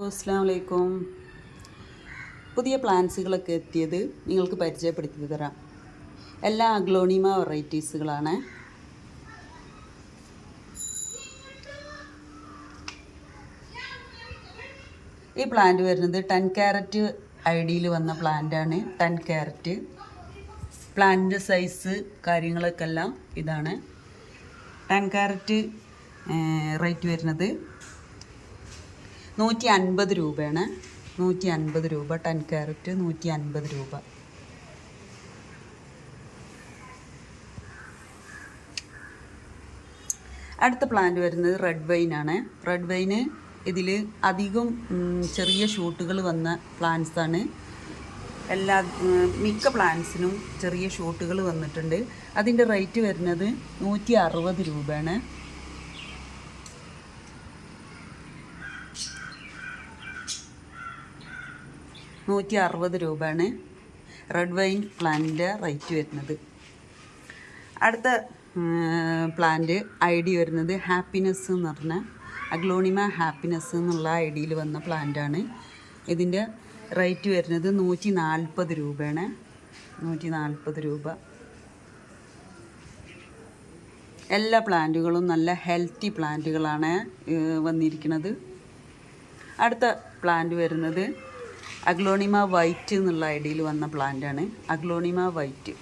അസ്സലാമലൈക്കും. പുതിയ പ്ലാന്റ്സുകളൊക്കെ എത്തിയത് നിങ്ങൾക്ക് പരിചയപ്പെടുത്തി തരാം. എല്ലാ അഗ്ലോണിമ വെറൈറ്റീസുകളാണ്. ഈ പ്ലാന്റ് വരുന്നത് 10 ക്യാരറ്റ് ഐഡിയിൽ വന്ന പ്ലാന്റാണ്. 10 ക്യാരറ്റ് പ്ലാന്റിൻ്റെ സൈസ് കാര്യങ്ങളൊക്കെ എല്ലാം ഇതാണ്. 10 ക്യാരറ്റ് റേറ്റ് വരുന്നത് 150 രൂപയാണ്. 150 രൂപ 10 ക്യാരറ്റ് 150 രൂപ. അടുത്ത പ്ലാന്റ് വരുന്നത് റെഡ് വൈനാണ്. റെഡ് വൈന് ഇതിൽ അധികം ചെറിയ ഷൂട്ടുകൾ വന്ന പ്ലാന്റ്സാണ്. മിക്ക പ്ലാന്റ്സിനും ചെറിയ ഷൂട്ടുകൾ വന്നിട്ടുണ്ട്. അതിൻ്റെ റേറ്റ് വരുന്നത് 160 രൂപയാണ്. രൂപയാണ് റെഡ് വൈൻ പ്ലാന്റിൻ്റെ റേറ്റ് വരുന്നത്. അടുത്ത പ്ലാന്റ് ഐഡി വരുന്നത് ഹാപ്പിനെസ് എന്ന് പറഞ്ഞ അഗ്ലോണിമ ഹാപ്പിനെസ് എന്നുള്ള ഐഡിയിൽ വന്ന പ്ലാന്റാണ്. ഇതിൻ്റെ റേറ്റ് വരുന്നത് 140 രൂപയാണ്. 140 രൂപ. എല്ലാ പ്ലാന്റുകളും നല്ല ഹെൽത്തി പ്ലാന്റുകളാണ് വന്നിരിക്കുന്നത്. അടുത്ത പ്ലാന്റ് വരുന്നത് അഗ്ലോണിമ വൈറ്റ് എന്നുള്ള ഐഡിയിൽ വന്ന പ്ലാന്റാണ്. Aglaonema white.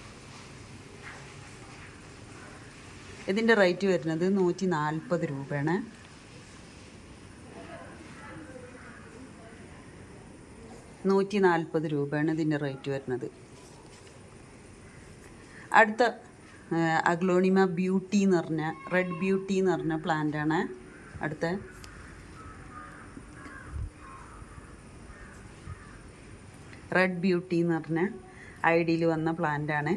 ഇതിൻ്റെ റേറ്റ് വരുന്നത് 140 രൂപയാണ്. രൂപയാണ് ഇതിൻ്റെ റേറ്റ് വരുന്നത്. അടുത്ത അഗ്ലോണിമ ബ്യൂട്ടി എന്ന് പറഞ്ഞ റെഡ് ബ്യൂട്ടി എന്ന് പറഞ്ഞ പ്ലാന്റാണ്. അടുത്ത റെഡ് ബ്യൂട്ടി എന്ന് പറഞ്ഞ ഐഡിയിൽ വന്ന പ്ലാന്റാണ്.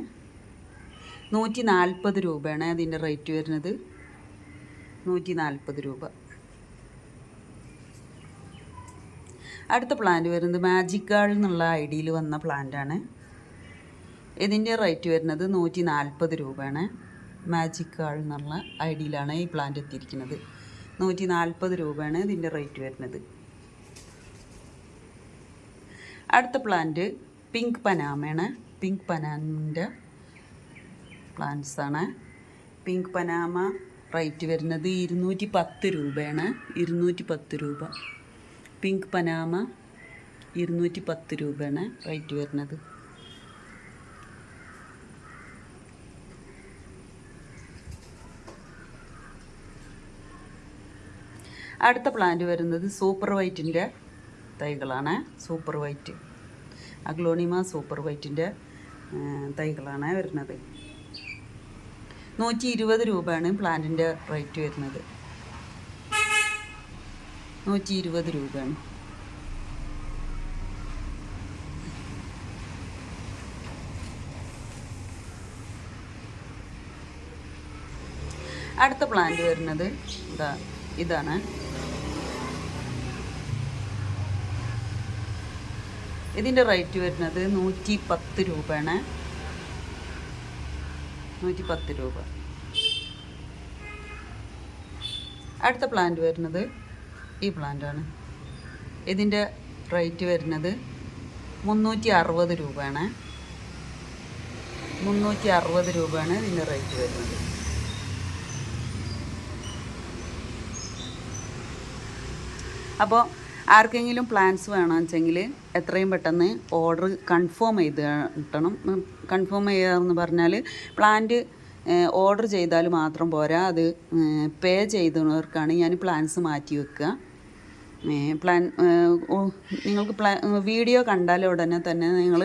140 രൂപയാണ് അതിൻ്റെ റേറ്റ് വരുന്നത്. 140 രൂപ. അടുത്ത പ്ലാന്റ് വരുന്നത് മാജിക് ഗേൾ എന്നുള്ള ഐഡിയിൽ വന്ന പ്ലാന്റാണ്. ഇതിൻ്റെ റേറ്റ് വരുന്നത് 140 രൂപയാണ്. മാജിക് ഗേൾ എന്നുള്ള ഐഡിയിലാണ് ഈ പ്ലാന്റ് എത്തിയിരിക്കുന്നത്. 140 രൂപയാണ് ഇതിൻ്റെ റേറ്റ് വരുന്നത്. അടുത്ത പ്ലാന്റ് പിങ്ക് പനാമയാണ്. പിങ്ക് പനാമിൻ്റെ പ്ലാന്റ്സാണ്. പിങ്ക് പനാമ റേറ്റ് വരുന്നത് 210 രൂപയാണ്. 210 രൂപ. പിങ്ക് പനാമ 210 രൂപയാണ് റേറ്റ് വരുന്നത്. അടുത്ത പ്ലാന്റ് വരുന്നത് സൂപ്പർ വൈറ്റിൻ്റെ തൈകളാണ്. സൂപ്പർ വൈറ്റ് അഗ്ലോണിമ സൂപ്പർ വൈറ്റിൻ്റെ തൈകളാണ് വരുന്നത്. 120 രൂപയാണ് പ്ലാന്റിൻ്റെ റേറ്റ് വരുന്നത്. 120 രൂപയാണ്. അടുത്ത പ്ലാന്റ് വരുന്നത് ഇതാണ്. ഇതിൻ്റെ റേറ്റ് വരുന്നത് 110 രൂപയാണ്. 110 രൂപ. അടുത്ത പ്ലാന്റ് വരുന്നത് ഈ പ്ലാന്റാണ്. ഇതിൻ്റെ റേറ്റ് വരുന്നത് 360 രൂപയാണ്. 360 രൂപയാണ് ഇതിൻ്റെ റേറ്റ് വരുന്നത്. അപ്പോൾ ആർക്കെങ്കിലും പ്ലാൻസ് വേണമെന്ന് വെച്ചെങ്കിൽ എത്രയും പെട്ടെന്ന് ഓർഡർ കൺഫേം ചെയ്ത് കിട്ടണം. കൺഫേം ചെയ്യുകയെന്ന് പറഞ്ഞാൽ പ്ലാന്റ് ഓർഡർ ചെയ്താൽ മാത്രം പോരാ, അത് പേ ചെയ്തവർക്കാണ് ഞാൻ പ്ലാൻസ് മാറ്റി വെക്കുക. നിങ്ങൾക്ക് വീഡിയോ കണ്ടാൽ ഉടനെ തന്നെ നിങ്ങൾ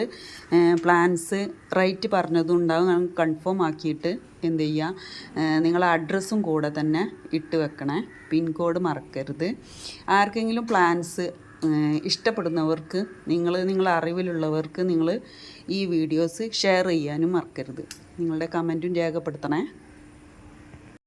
പ്ലാൻസ് റേറ്റ് പറഞ്ഞതും ഉണ്ടാവും. കൺഫേം ആക്കിയിട്ട് എന്ത് ചെയ്യുക, നിങ്ങളെ അഡ്രസ്സും കൂടെ തന്നെ ഇട്ട് വെക്കണേ. പിൻകോഡ് മറക്കരുത്. ആർക്കെങ്കിലും പ്ലാൻസ് ഇഷ്ടപ്പെടുന്നവർക്ക് നിങ്ങളെ അറിവിലുള്ളവർക്ക് നിങ്ങൾ ഈ വീഡിയോസ് ഷെയർ ചെയ്യാനും മറക്കരുത്. നിങ്ങളുടെ കമൻറ്റും രേഖപ്പെടുത്തണേ.